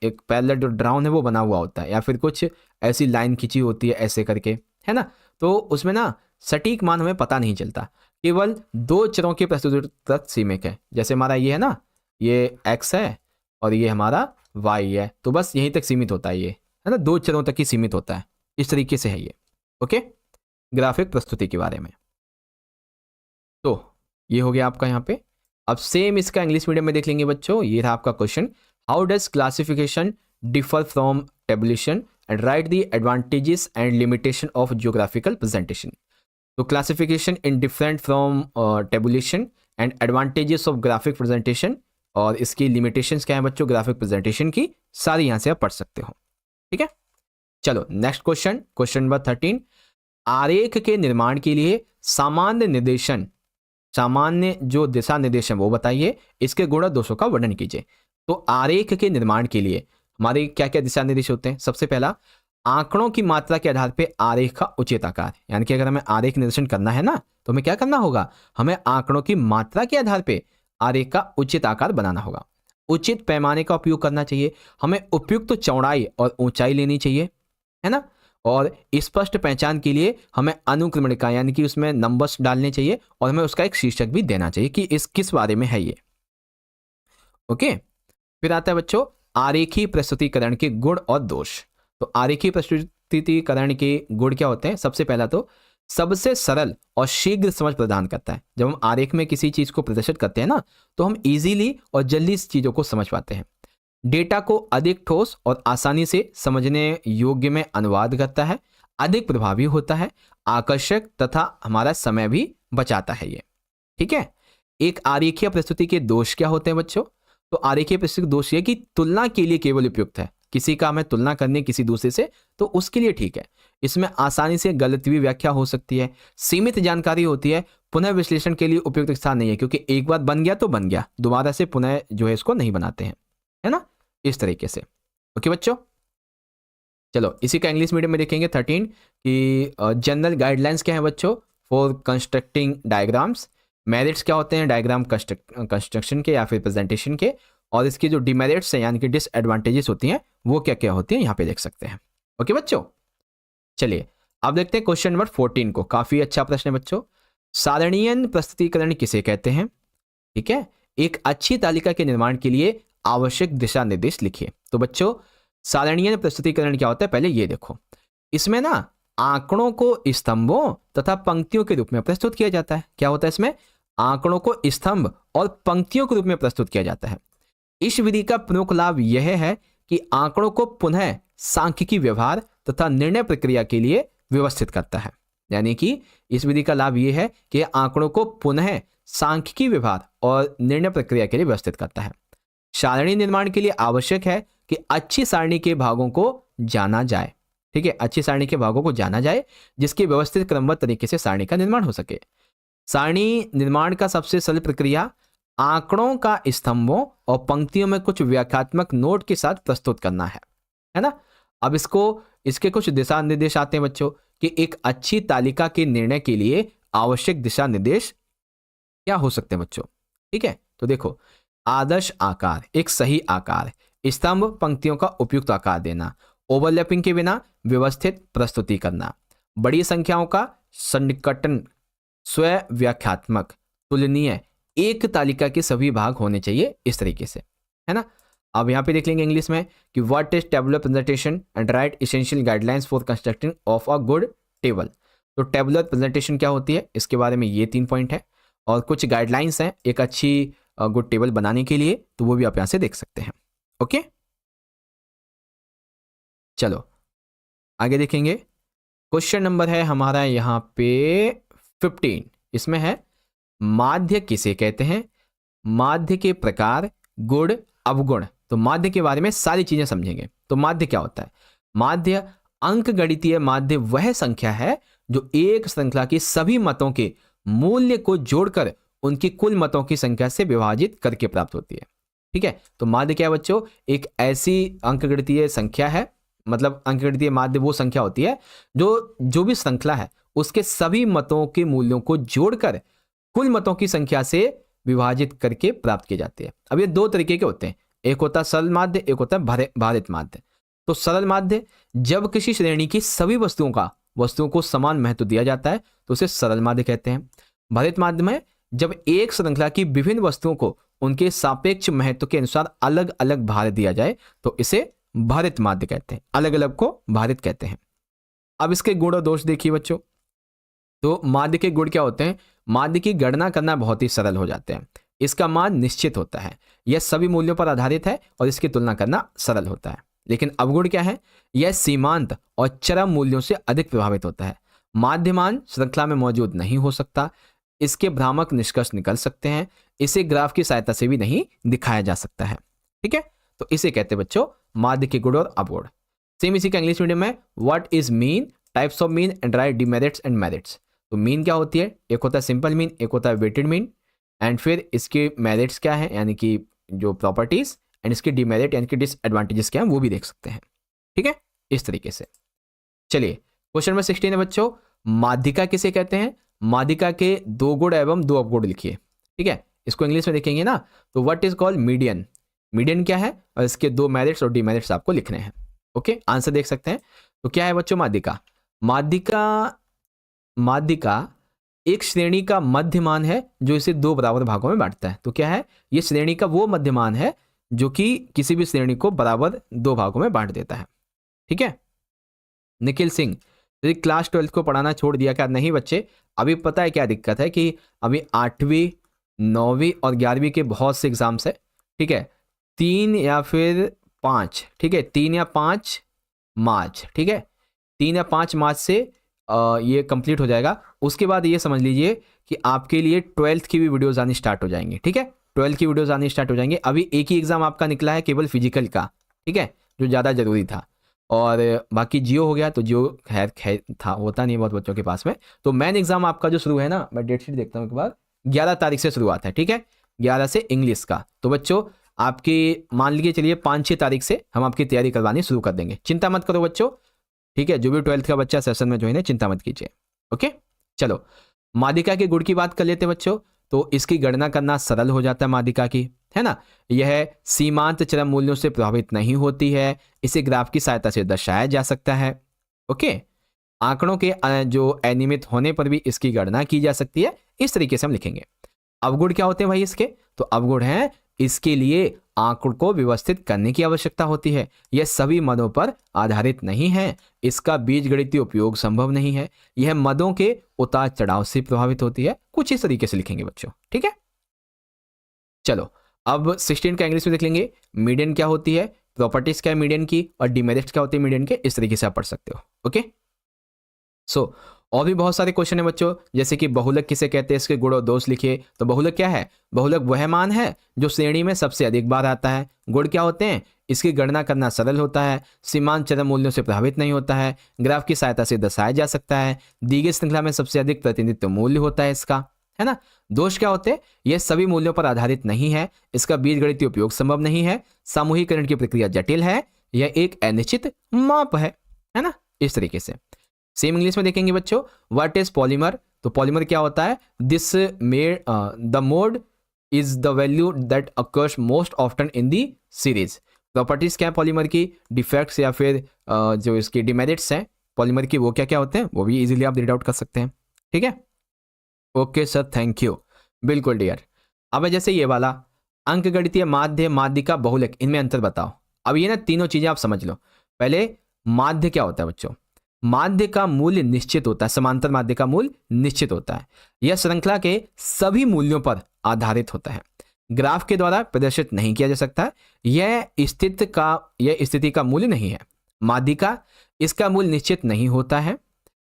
एक पैरेलल जो ड्राउन है वो बना हुआ होता है, या फिर कुछ ऐसी लाइन खींची होती है ऐसे करके, है ना। तो उसमें ना सटीक मान हमें पता नहीं चलता, केवल दो चरों की प्रस्तुति तक सीमित है। जैसे हमारा ये है ना, ये x है और ये हमारा y है, तो बस यहीं तक सीमित होता है, ये है ना, दो चरों तक ही सीमित होता है। इस तरीके से है ये। ओके, ग्राफिक प्रस्तुति के बारे में। तो ये हो गया आपका यहाँ पे। अब सेम इसका इंग्लिश मीडियम में देख लेंगे बच्चों। ये था आपका question, how does classification differ from tabulation and write the advantages and limitation of geographical presentation. तो classification in different from tabulation and advantages of graphic presentation, और इसकी लिमिटेशंस क्या है बच्चों ग्राफिक प्रेजेंटेशन की, सारी यहाँ से आप पढ़ सकते हो। ठीक है, चलो नेक्स्ट क्वेश्चन, क्वेश्चन नंबर 13, आरेख के निर्माण के लिए सामान्य निर्देशन, सामान्य जो दिशा निर्देशन वो बताइए, इसके गुण और दोषों का वर्णन कीजिए। तो आरेख के निर्माण के लिए हमारे क्या क्या दिशा निर्देश होते हैं। सबसे पहला, आंकड़ों की मात्रा के आधार पे आरेख का उचित आकार, यानी कि अगर हमें आरेख निर्देशन करना है ना, तो हमें क्या करना होगा, हमें आंकड़ों की मात्रा के आधार पे आरेख का उचित आकार बनाना होगा। उचित पैमाने का उपयोग करना चाहिए, हमें उपयुक्त चौड़ाई और ऊंचाई लेनी चाहिए, है ना। और स्पष्ट पहचान के लिए हमें अनुक्रमणिका यानी कि उसमें नंबर्स डालने चाहिए, और हमें उसका एक शीर्षक भी देना चाहिए कि इस किस बारे में है ये। ओके, फिर आता है बच्चों आरेखीय प्रस्तुतिकरण के गुण और दोष। तो आरेखीय प्रस्तुतिकरण के गुण क्या होते हैं। सबसे पहला तो सबसे सरल और शीघ्र समझ प्रदान करता है। जब हम आरेख में किसी चीज को प्रदर्शित करते हैं ना, तो हम इजीली और जल्दी इस चीजों को समझ पाते हैं। डेटा को अधिक ठोस और आसानी से समझने योग्य में अनुवाद करता है, अधिक प्रभावी होता है, आकर्षक तथा हमारा समय भी बचाता है ये। ठीक है, एक आरेखीय प्रस्तुति के दोष क्या होते हैं बच्चों। तो आरेखीय प्रस्तुति दोष ये कि तुलना के लिए केवल उपयुक्त है, किसी का हमें तुलना करनी किसी दूसरे से तो उसके लिए ठीक है। इसमें आसानी से गलत भी व्याख्या हो सकती है, सीमित जानकारी होती है, पुनः विश्लेषण के लिए उपयुक्त स्थान नहीं है, क्योंकि एक बार बन गया तो बन गया, दोबारा से पुनः जो है इसको नहीं बनाते हैं, है ना, इस तरीके से। ओके बच्चों, चलो इसी का इंग्लिश मीडियम में देखेंगे 13 कि जनरल गाइडलाइंस क्या है बच्चों फॉर कंस्ट्रक्टिंग डायग्राम्स। मेरिट्स क्या होते हैं डायग्राम कंस्ट्रक्शन के या फिर प्रेजेंटेशन के, और इसकी जो डिमेरिट्स हैं यानी कि डिसएडवांटेजेस होती हैं वो क्या क्या होती हैं यहाँ पे देख सकते हैं। ओके बच्चों, चलिए अब देखते हैं क्वेश्चन नंबर 14 को। काफी अच्छा प्रश्न है बच्चों, सारणीय प्रस्तुतिकरण किसे कहते हैं। ठीक है, एक अच्छी तालिका के निर्माण के लिए आवश्यक दिशा निर्देश लिखिए। तो बच्चों सारणीय प्रस्तुतिकरण क्या होता है, पहले ये देखो, इसमें ना आंकड़ों को स्तंभों तथा पंक्तियों के रूप में प्रस्तुत किया जाता है। क्या होता है इसमें, आंकड़ों को स्तंभ और पंक्तियों के रूप में प्रस्तुत किया जाता है। इस विधि का प्रमुख लाभ यह है कि आंकड़ों को पुनः सांख्यिकी व्यवहार तथा निर्णय प्रक्रिया के लिए व्यवस्थित करता है। यानी कि इस विधि का लाभ यह है कि आंकड़ों को पुनः सांख्यिकी व्यवहार और निर्णय प्रक्रिया के लिए व्यवस्थित करता है। सारणी निर्माण के लिए आवश्यक है कि अच्छी सारणी के भागों को जाना जाए। ठीक है, अच्छी सारणी के भागों को जाना जाए जिसकी व्यवस्थित क्रमबद्ध तरीके से सारणी का निर्माण हो सके। सारणी निर्माण का सबसे सरल प्रक्रिया आंकड़ों का स्तंभों और पंक्तियों में कुछ व्याख्यात्मक नोट के साथ प्रस्तुत करना है ना। अब इसके कुछ दिशा निर्देश आते हैं बच्चों कि एक अच्छी तालिका के निर्णय के लिए आवश्यक दिशा निर्देश क्या हो सकते हैं बच्चों। ठीक है, तो देखो, आदर्श आकार, एक सही आकार, स्तंभ पंक्तियों का उपयुक्त आकार देना, ओवरलैपिंग के बिना व्यवस्थित प्रस्तुति करना, बड़ी संख्याओं का सन्निकटन, स्वव्याख्यात्मक, तुलनीय, एक तालिका के सभी भाग होने चाहिए, इस तरीके से, है ना। अब यहाँ पे देख लेंगे इंग्लिश में कि what is tabular presentation and right essential guidelines for constructing of a good table. तो टेबुलर प्रेजेंटेशन क्या होती है, इसके बारे में ये 3 पॉइंट है और कुछ गाइडलाइंस हैं एक अच्छी गुड टेबल बनाने के लिए, तो वो भी आप यहाँ से देख सकते हैं। ओके, चलो आगे देखेंगे। क्वेश्चन नंबर है हमारा यहाँ पे 15, इसमें है माध्य किसे कहते हैं, माध्य के प्रकार, गुण, अवगुण। तो माध्य के बारे में सारी चीजें समझेंगे। तो माध्य क्या होता है, माध्य अंकगणितीय माध्य वह संख्या है जो एक श्रृंखला की सभी मतों के मूल्य को जोड़कर उनकी कुल मतों की संख्या से विभाजित करके प्राप्त होती है। ठीक है, तो माध्य क्या है बच्चों, एक ऐसी अंकगणितीय संख्या है, मतलब अंकगणितीय माध्य वो संख्या होती है जो भी श्रृंखला है उसके सभी मतों के मूल्यों को जोड़कर कुल मतों की संख्या से विभाजित करके प्राप्त की जाती है। अब ये 2 तरीके के होते हैं, एक होता है सरल माध्य, एक होता है भारित माध्य। तो सरल माध्य जब किसी श्रेणी की सभी वस्तुओं को समान महत्व दिया जाता है तो उसे सरल माध्य कहते हैं। भारित माध्य में जब एक श्रृंखला की विभिन्न वस्तुओं को उनके सापेक्ष महत्व के अनुसार अलग अलग भार दिया जाए तो इसे भारित माध्य कहते हैं, अलग अलग को भारित कहते हैं। अब इसके गुण और दोष देखिए बच्चों। तो माध्य के गुण क्या होते हैं, माध्य की गणना करना बहुत ही सरल हो जाते हैं, इसका मान निश्चित होता है, यह सभी मूल्यों पर आधारित है और इसकी तुलना करना सरल होता है। लेकिन अवगुण क्या है, यह सीमांत और चरम मूल्यों से अधिक प्रभावित होता है। माध्यमान श्रृंखला में मौजूद नहीं हो सकता, इसके भ्रामक निष्कर्ष निकल सकते हैं, इसे ग्राफ की सहायता से भी नहीं दिखाया जा सकता है। ठीक है, तो इसे कहते हैं बच्चों माध्य के गुण और अवगुण। सेम इसी का इंग्लिश मीडियम में what is mean, types of mean and right demerits and merits. तो मीन क्या होती है, एक होता है सिंपल मीन, एक होता है वेटेड मीन, एंड फिर इसके मेरिट्स क्या है यानी कि जो प्रॉपर्टीज, एंड इसके डिमेरिट यानी कि डिसएडवांटेजेस क्या है वो भी देख सकते हैं। ठीक है, इस तरीके से। चलिए क्वेश्चन नंबर 16 है बच्चों, माध्यिका किसे कहते हैं, माध्यिका के 2 गुण एवं 2 अवगुण लिखिए। ठीक है, इसको इंग्लिश में देखेंगे ना, तो what is called median, median क्या है और इसके 2 मेरिट्स और डिमेरिट्स आपको लिखने हैं। ओके, आंसर देख सकते हैं। तो क्या है बच्चों माध्यिका, माध्यिका एक श्रेणी का मध्यमान है जो इसे 2 बराबर भागों में बांटता है। तो क्या है, ये श्रेणी का वो मध्यमान है जो कि किसी भी श्रेणी को बराबर 2 भागों में बांट देता है। ठीक है, निखिल सिंह, यदि क्लास 12 को पढ़ाना छोड़ दिया क्या, नहीं बच्चे, अभी पता है क्या दिक्कत है कि अभी 8वीं 9वीं और 11वीं के बहुत से एग्जाम्स है। ठीक है, 3 या फिर 5, ठीक है 3 या 5 मार्च, ठीक है 3 या 5 मार्च से ये कंप्लीट हो जाएगा। उसके बाद ये समझ लीजिए कि आपके लिए 12th की भी वीडियोस आनी स्टार्ट हो जाएंगी। ठीक है, 12th की वीडियोस आनी स्टार्ट हो जाएंगे। अभी एक ही एग्जाम आपका निकला है केवल फिजिकल का, ठीक है, जो ज़्यादा जरूरी था, और बाकी जियो हो गया। तो जियो खैर था, होता नहीं बहुत बच्चों के पास में। तो मेन एग्जाम आपका जो शुरू है ना, मैं डेट शीट देखता हूँ एक बार, 11 तारीख से शुरुआत है। ठीक है, 11 से इंग्लिश का। तो बच्चों आपकी मान लीजिए चलिए 5-6 तारीख से हम आपकी तैयारी करवानी शुरू कर देंगे। चिंता मत करो बच्चों, ठीक है, जो भी 12th का बच्चा सेशन में ज्वाइन है चिंता मत कीजिए। ओके, चलो माध्यिका के गुण की बात कर लेते हैं बच्चों। तो इसकी गणना करना सरल हो जाता है माध्यिका की, है ना। यह सीमांत चरम मूल्यों से प्रभावित नहीं होती है, इसे ग्राफ की सहायता से दर्शाया जा सकता है। ओके, आंकड़ों के जो अनियमित होने पर भी इसकी गणना की जा सकती है। इस तरीके से हम लिखेंगे। अवगुण क्या होते हैं भाई इसके, तो अवगुण है इसके लिए आंकड़ों को व्यवस्थित करने की आवश्यकता होती है, यह सभी मदों पर आधारित नहीं है, इसका बीजगणितीय उपयोग संभव नहीं है, यह मदों के उतार चढ़ाव से प्रभावित होती है। कुछ इस तरीके से लिखेंगे बच्चों। ठीक है, चलो अब 16 का इंग्लिश में देख लेंगे। मीडियन क्या होती है, प्रॉपर्टीज क्या है मीडियन की, और डिमेरिट्स क्या होती है मीडियन के। इस तरीके से आप पढ़ सकते हो। ओके, सो और भी बहुत सारे क्वेश्चन है बच्चों, जैसे कि बहुलक किसे कहते हैं, इसके गुण और दोष लिखिए। तो बहुलक क्या है, बहुलक वह मान है जो श्रेणी में सबसे अधिक बार आता है। गुण क्या होते हैं, इसकी गणना करना सरल होता है, सीमांत चरम मूल्यों से प्रभावित नहीं होता है, ग्राफ की सहायता से दर्शाया जा सकता है, दी गई श्रृंखला में सबसे अधिक प्रतिनिधित्व मूल्य होता है इसका, है ना। दोष क्या होते हैं, यह सभी मूल्यों पर आधारित नहीं है, इसका बीजगणितीय उपयोग संभव नहीं है, सामूहिकरण की प्रक्रिया जटिल है, यह एक अनिश्चित माप है ना। इस तरीके से सेम इंग्लिश में देखेंगे बच्चों। व्हाट इज पॉलीमर, तो पॉलीमर क्या होता है, this made the mode is the value that occurs most often in the series. Properties क्या है पॉलीमर की, डिफेक्ट्स या फिर जो इसके डिमेरिट्स हैं पॉलीमर की, वो क्या क्या होते हैं, वो भी इजीली आप रीड आउट कर सकते हैं। ठीक है, ओके सर, थैंक यू। बिल्कुल डियर। अब जैसे ये वाला अंकगणितीय माध्य, माध्यिका, बहुलक, इनमें अंतर बताओ। अब ये ना तीनों चीजें आप समझ लो। पहले माध्य क्या होता है बच्चों, माध्य का मूल्य निश्चित होता है, समांतर माध्य का मूल्य निश्चित होता है। यह श्रृंखला के सभी मूल्यों पर आधारित होता है, ग्राफ के द्वारा प्रदर्शित नहीं किया जा सकता। यह स्थिति का मूल्य नहीं है। माध्यिका, इसका मूल्य निश्चित नहीं होता है।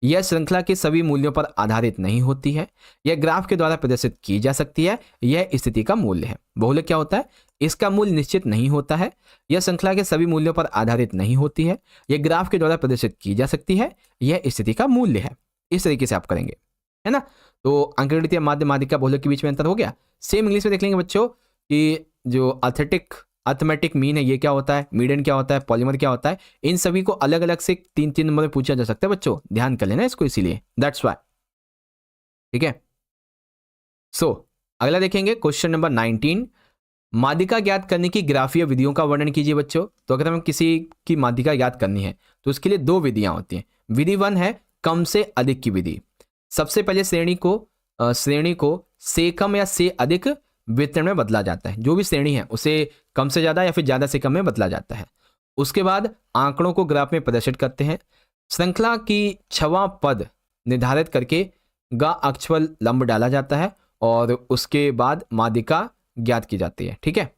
यह श्रृंखला के सभी मूल्यों पर आधारित नहीं होती है। यह ग्राफ के द्वारा प्रदर्शित की जा सकती है। यह स्थिति का मूल्य है। बहुलक क्या होता है, इसका मूल्य निश्चित नहीं होता है। यह श्रृंखला के सभी मूल्यों पर आधारित नहीं होती है। यह ग्राफ के द्वारा प्रदर्शित की जा सकती है। यह स्थिति का मूल्य है। इस तरीके से आप करेंगे, है ना। तो अंकगणितीय माध्य, माध्यिका, बहुलक के बीच में अंतर हो गया। सेम इंग्लिश में देख लेंगे बच्चों कि जो अर्थमेटिक मीन है ये क्या होता है, मीडियन क्या होता है, पॉलीमर क्या होता है। इन सभी को अलग अलग से 3-3 नंबर में पूछा जा सकता है बच्चों, ध्यान कर लेना इसको, इसीलिए दैट्स व्हाई। ठीक है, सो अगला देखेंगे क्वेश्चन नंबर 19। माध्यिका ज्ञात करने की ग्राफीय विधियों का वर्णन कीजिए बच्चों। तो अगर हमें किसी की माध्यिका ज्ञात करनी है तो उसके लिए 2 विधियां होती हैं। विधि 1 है कम से अधिक की विधि। सबसे पहले श्रेणी को से कम या से अधिक वितरण में बदला जाता है। जो भी श्रेणी है उसे कम से ज्यादा या फिर ज्यादा से कम में बदला जाता है। उसके बाद आंकड़ों को ग्राफ में प्रदर्शित करते हैं। श्रृंखला की 6वां पद निर्धारित करके गा अक्ष पर लंब डाला जाता है और उसके बाद माध्यिका ज्ञात की जाती है। ठीक है,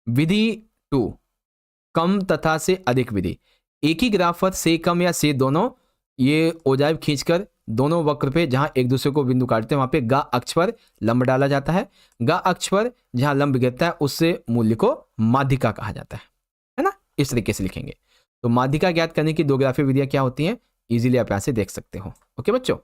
विधि 2 कम तथा से अधिक विधि। एक ही ग्राफ पर से कम या से दोनों ये ओजाइब खींचकर दोनों वक्र पे जहां एक दूसरे को बिंदु काटते हैं वहां पे गा अक्ष पर लंब डाला जाता है। गा अक्ष पर जहां लंब गिरता है उससे मूल्य को माध्यिका कहा जाता है ना। इस तरीके से लिखेंगे। तो माध्यिका ज्ञात करने की 2 ग्राफीय विधियां क्या होती हैं, इजीली आप यहां से देख सकते हो। ओके बच्चों,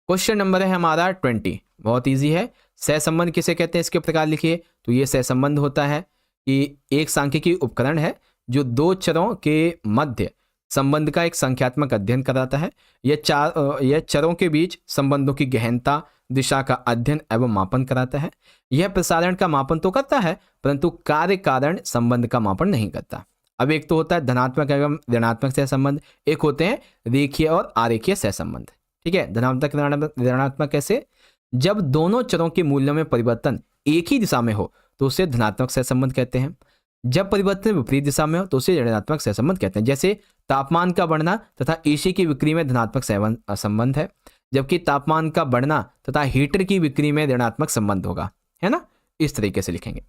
क्वेश्चन नंबर है हमारा 20, बहुत इजी है। सहसंबंध किसे कहते हैं, इसके प्रकार लिखिए। तो ये सहसंबंध होता है कि एक सांख्यिकी उपकरण है जो 2 चरों के मध्य संबंध का एक संख्यात्मक अध्ययन कराता है। यह चरों के बीच संबंधों की गहनता, दिशा का अध्ययन एवं मापन कराता है। यह प्रसारण का मापन तो करता है परंतु कार्य कारण संबंध का मापन नहीं करता। अब एक तो होता है धनात्मक एवं ऋणात्मक सहसंबंध, एक होते हैं रेखीय और आरेखीय सहसंबंध। ठीक है, धनात्मक ऋणात्मक कैसे, जब दोनों चरों के मूल्यों में परिवर्तन एक ही दिशा में हो तो उसे धनात्मक सहसंबंध कहते हैं। जब परिवर्तन विपरीत दिशा में हो तो उसे ऋणात्मक सहसंबंध कहते हैं। जैसे तापमान का बढ़ना तथा एसी की बिक्री में धनात्मक संबंध है, जबकि तापमान का बढ़ना तथा हीटर की बिक्री में ऋणात्मक संबंध होगा, है ना। इस तरीके से लिखेंगे।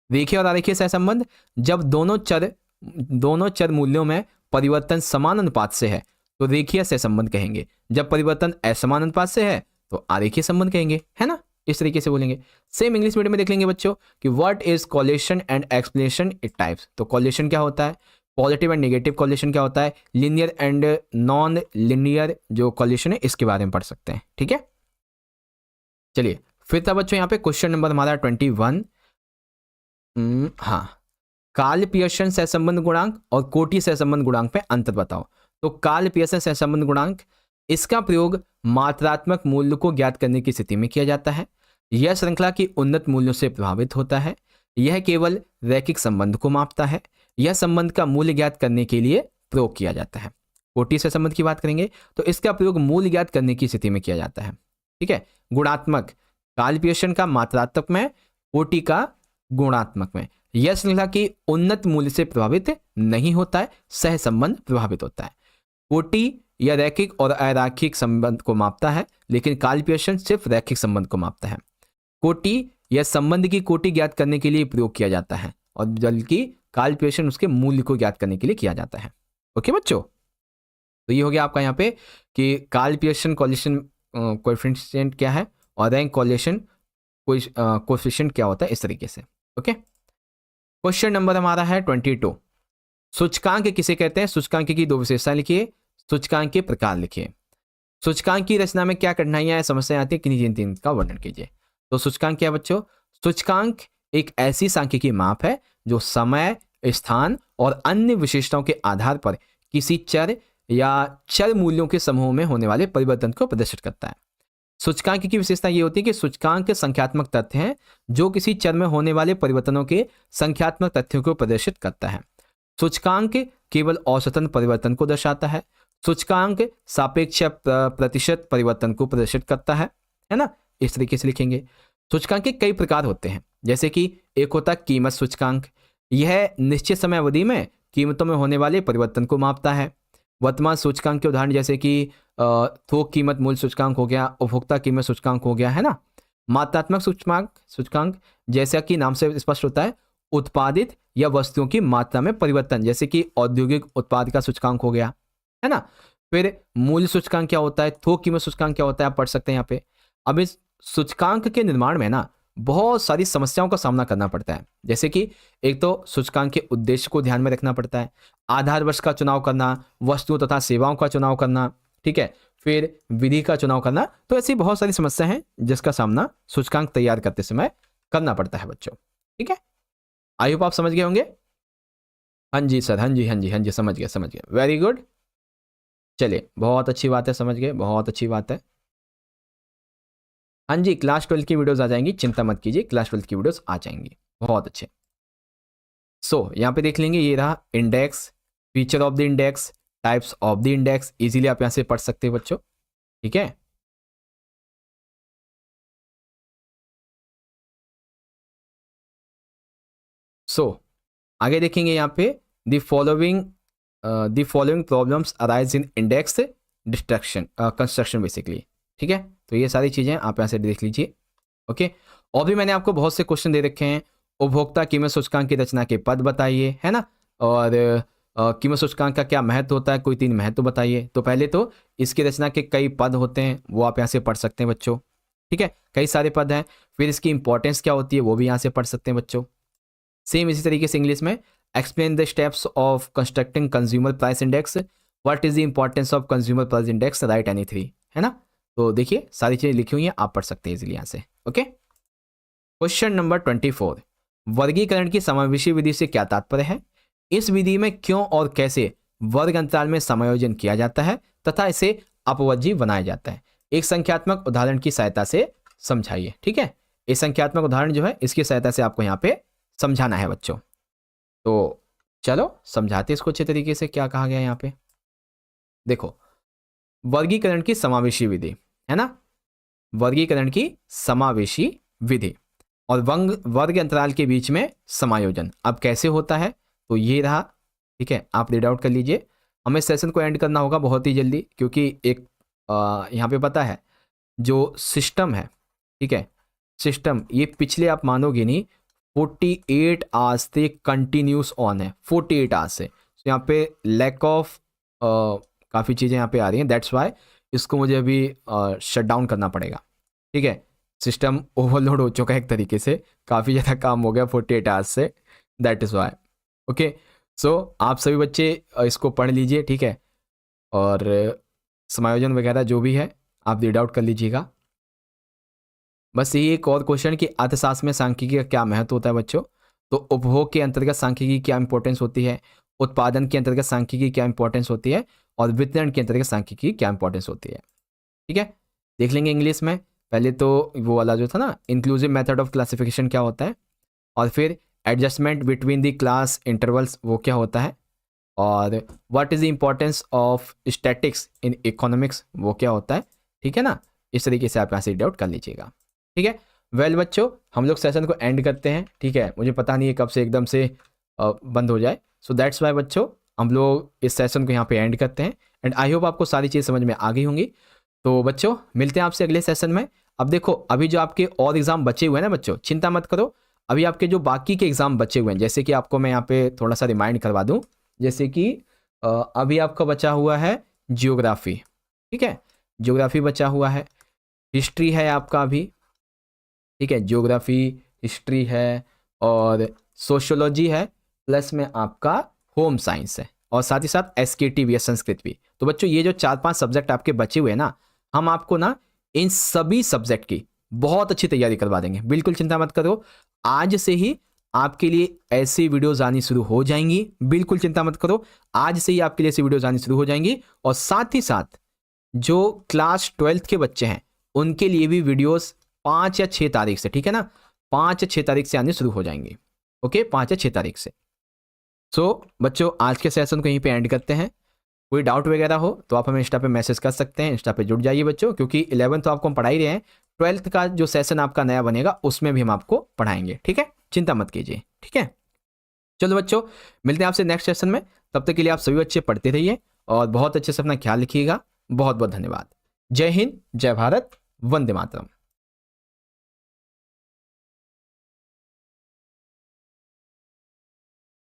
रेखीय और आरेखीय सहसंबंध, जब दोनों चर मूल्यों में परिवर्तन समान अनुपात से है तो रेखीय सहसंबंध कहेंगे। जब परिवर्तन असमान अनुपात से है तो आरेखीय संबंध कहेंगे, है ना। इस तरीके से बोलेंगे। सेम इंग्लिश मीडियम में देख लेंगे बच्चों कि what is coalition and explanation it types. तो कॉलेशन क्या होता है, पॉजिटिव एंड नेगेटिव कॉलेशन क्या होता है, लीनियर एंड नॉन लीनियर जो कॉलेशन है इसके बारे में पढ़ सकते हैं। ठीक है, चलिए फिर तब बच्चों यहाँ पे क्वेश्चन नंबर हमारा 21। हाँ, काल पियर्सन सहसंबंध गुणांक और कोटि सहसंबंध गुणांक पे अंतर बताओ। तो काल पियर्सन सहसंबंध गुणांक, इसका प्रयोग मात्रात्मक मूल्य को ज्ञात करने की स्थिति में किया जाता है। यह श्रृंखला की उन्नत मूल्यों से प्रभावित होता है। यह केवल रैखिक संबंध को मापता है। यह संबंध का मूल्य ज्ञात करने के लिए प्रयोग किया जाता है। कोटि सहसंबंध की बात करेंगे तो इसका प्रयोग मूल्य ज्ञात करने की स्थिति में किया जाता है। ठीक है, गुणात्मक, काल पियर्सन का मात्रात्मक में, कोटि का गुणात्मक में। यह श्रृंखला की उन्नत मूल्य से प्रभावित नहीं होता है, सहसंबंध प्रभावित होता है। कोटि यह रैखिक और अरैखिक संबंध को मापता है, लेकिन काल पियर्सन सिर्फ रैखिक संबंध को मापता है। कोटि यह संबंध की कोटि ज्ञात करने के लिए प्रयोग किया जाता है और बल्कि काल पियर्सन उसके मूल्य को ज्ञात करने के लिए किया जाता है। ओके बच्चों, तो ये हो गया आपका यहाँ पे कि काल पियर्सन कॉलेशन कोएफिशिएंट क्या है और रैंक कॉलेशन कोएफिशिएंट क्या होता है, इस तरीके से। ओके, क्वेश्चन नंबर हमारा है 22। सूचकांक किसे कहते हैं, सूचकांक की 2 विशेषताएं लिखिए। सूचकांक के प्रकार लिखिए। सूचकांक की रचना में क्या कठिनाइयां समस्याएं आती है, किन्हीं जिन का वर्णन कीजिए। तो सूचकांक क्या है बच्चों, सूचकांक एक ऐसी सांख्यिकीय माप है जो समय, स्थान और अन्य विशेषताओं के आधार पर किसी चर या चर मूल्यों के समूह में होने वाले परिवर्तन को प्रदर्शित करता है। सूचकांक की विशेषता ये होती है कि सूचकांक संख्यात्मक तथ्य हैं जो किसी चर में होने वाले परिवर्तनों के संख्यात्मक तथ्यों को प्रदर्शित करता है। सूचकांक केवल औसतन परिवर्तन को दर्शाता है। सूचकांक सापेक्ष प्रतिशत परिवर्तन को प्रदर्शित करता है ना, इस तरीके से लिखेंगे। सूचकांक के कई प्रकार होते हैं, जैसे कि एक होता है कीमत सूचकांक, यह निश्चित समय अवधि में कीमतों में होने वाले परिवर्तन को मापता है। वर्तमान सूचकांक के उदाहरण जैसे कि थोक कीमत मूल्य सूचकांक हो गया, उपभोक्ता कीमत सूचकांक हो गया, है ना। मात्रात्मक सूचकांक जैसा कि नाम से स्पष्ट होता है, उत्पादित या वस्तुओं की मात्रा में परिवर्तन, जैसे कि औद्योगिक उत्पाद का सूचकांक हो गया, है ना। फिर मूल्य सूचकांक क्या होता है, थोक कीमत सूचकांक क्या होता है, आप पढ़ सकते हैं यहाँ पे। अब इस सूचकांक के निर्माण में ना बहुत सारी समस्याओं का सामना करना पड़ता है, जैसे कि एक तो सूचकांक के उद्देश्य को ध्यान में रखना पड़ता है, आधार वर्ष का चुनाव करना, वस्तुओं तथा सेवाओं का चुनाव करना, ठीक है, फिर विधि का चुनाव करना। तो ऐसी बहुत सारी समस्या हैं जिसका सामना सूचकांक तैयार करते समय करना पड़ता है बच्चों, ठीक है। आई होप आप समझ गए होंगे। हाँ जी सर, हाँ जी हाँ जी हाँ जी, समझ गए, वेरी गुड। चलिए, बहुत अच्छी बात है, समझ गए, बहुत अच्छी बात है। हाँ जी, क्लास 12 की वीडियोस आ जाएंगी, चिंता मत कीजिए, क्लास 12 की वीडियोस आ जाएंगी, बहुत अच्छे। यहाँ पे देख लेंगे, ये रहा index, feature of the index, types of the index, easily आप यहाँ से पढ़ सकते हैं बच्चों, ठीक है। आगे देखेंगे यहाँ पे the following problems arise in index destruction construction basically, ठीक है। तो ये सारी चीज़ें आप यहाँ से देख लीजिए, ओके। और भी मैंने आपको बहुत से क्वेश्चन दे रखे हैं। उपभोक्ता कीमत सूचकांक की रचना के पद बताइए, है ना, और कीमत सूचकांक का क्या महत्व होता है, कोई 3 महत्व बताइए। तो पहले तो इसकी रचना के कई पद होते हैं, वो आप यहाँ से पढ़ सकते हैं बच्चों, ठीक है, कई सारे पद हैं। फिर इसकी इंपॉर्टेंस क्या होती है वो भी यहाँ से पढ़ सकते हैं बच्चों। सेम इसी तरीके से इंग्लिश में, explain the steps of constructing consumer price index, what is the importance of consumer price index, right any 3, है ना। तो देखिए सारी चीजें लिखी हुई हैं, आप पढ़ सकते हैं इजीली यहाँ से, ओके। क्वेश्चन नंबर 24, वर्गीकरण की समावेशी विधि से क्या तात्पर्य है? इस विधि में क्यों और कैसे वर्ग अंतराल में समायोजन किया जाता है तथा इसे अपवज्जी बनाया जाता है? एक संख्यात्मक उदाहरण की सहायता से समझाइए, ठीक है। एक संख्यात्मक उदाहरण जो है इसकी सहायता से आपको यहाँ पे समझाना है बच्चों। तो चलो समझाते इसको अच्छे तरीके से, क्या कहा गया यहाँ पे। देखो, वर्गीकरण की समावेशी विधि, है ना, वर्गीकरण की समावेशी विधि और वर्ग अंतराल के बीच में समायोजन अब कैसे होता है, तो ये रहा, ठीक है। आप रीड आउट कर लीजिए, हमें सेशन को एंड करना होगा बहुत ही जल्दी, क्योंकि एक यहाँ पे पता है जो सिस्टम है, ठीक है, सिस्टम ये पिछले आप मानोगे नहीं 48 आवर्स से कंटिन्यूस ऑन है, 48 आवर्स से। तो यहाँ पे लैक ऑफ काफ़ी चीज़ें यहाँ पे आ रही हैं, दैट्स वाई इसको मुझे अभी शट डाउन करना पड़ेगा, ठीक है। सिस्टम ओवरलोड हो चुका है एक तरीके से, काफ़ी ज़्यादा काम हो गया 48 आवर्स से, दैट इज़ वाई, ओके। सो आप सभी बच्चे इसको पढ़ लीजिए, ठीक है, और समायोजन वगैरह जो भी है आप रीड आउट कर लीजिएगा। बस यही एक और क्वेश्चन कि अर्थशास्त्र में सांख्यिकी का क्या महत्व होता है बच्चों। तो उपभोग के अंतर्गत सांख्यिकी की क्या इंपॉर्टेंस होती है, उत्पादन के अंतर्गत सांख्यिकी की क्या इंपॉर्टेंस होती है, और वितरण के अंतर्गत सांख्यिकी की क्या इंपॉर्टेंस होती है, ठीक है। देख लेंगे इंग्लिश में, पहले तो वो वाला जो था ना, इंक्लूसिव मेथड ऑफ क्लासिफिकेशन क्या होता है, और फिर adjustment between the class intervals वो क्या होता है, और what is the importance of statics in economics वो क्या होता है, ठीक है ना। इस तरीके से आप यहाँ से डाउट कर लीजिएगा, ठीक है। वेल बच्चों, हम लोग सेशन को एंड करते हैं, ठीक है। मुझे पता नहीं है कब से एकदम से बंद हो जाए, सो दैट्स वाई बच्चों हम लोग इस सेशन को यहाँ पे एंड करते हैं। एंड आई होप आपको सारी चीज़ समझ में आ गई होंगी। तो बच्चों मिलते हैं आपसे अगले सेशन में। अब देखो, अभी जो आपके और एग्जाम बचे हुए हैं ना बच्चों, चिंता मत करो, अभी आपके जो बाकी के एग्जाम बचे हुए हैं, जैसे कि आपको मैं यहाँ पे थोड़ा सा रिमाइंड करवा दूँ, जैसे कि अभी आपका बचा हुआ है जियोग्राफी, ठीक है, जियोग्राफी बचा हुआ है, हिस्ट्री है आपका अभी, ठीक है, जियोग्राफी हिस्ट्री है, और सोशियोलॉजी है, प्लस में आपका होम साइंस है, और साथ ही साथ एसकेटी भी है, संस्कृत भी। तो बच्चों ये जो 4-5 सब्जेक्ट आपके बचे हुए हैं ना, हम आपको ना इन सभी सब्जेक्ट की बहुत अच्छी तैयारी करवा देंगे, बिल्कुल चिंता मत करो। आज से ही आपके लिए ऐसी वीडियोज आनी शुरू हो जाएंगी, बिल्कुल चिंता मत करो, आज से ही आपके लिए ऐसी वीडियोज आनी शुरू हो जाएंगी। और साथ ही साथ जो क्लास 12th के बच्चे हैं उनके लिए भी वीडियोस 5 या 6 तारीख से, ठीक है ना, 5 या 6 तारीख से आने शुरू हो जाएंगे। ओके, 5 या 6 तारीख से। सो बच्चों आज के सेशन को यहीं पे एंड करते हैं। कोई डाउट वगैरह हो तो आप हमें इंस्टा पे मैसेज कर सकते हैं, इंस्टा पे जुड़ जाइए बच्चों, क्योंकि 11th तो आपको हम पढ़ा ही रहे हैं, 12th का जो सेशन आपका नया बनेगा उसमें भी हम आपको पढ़ाएंगे, ठीक है, चिंता मत कीजिए, ठीक है। चलो बच्चों, मिलते हैं आपसे नेक्स्ट सेशन में, तब तक के लिए आप सभी बच्चे पढ़ते रहिए और बहुत अच्छे से अपना ख्याल रखिएगा। बहुत बहुत धन्यवाद। जय हिंद, जय भारत, वंदे मातरम।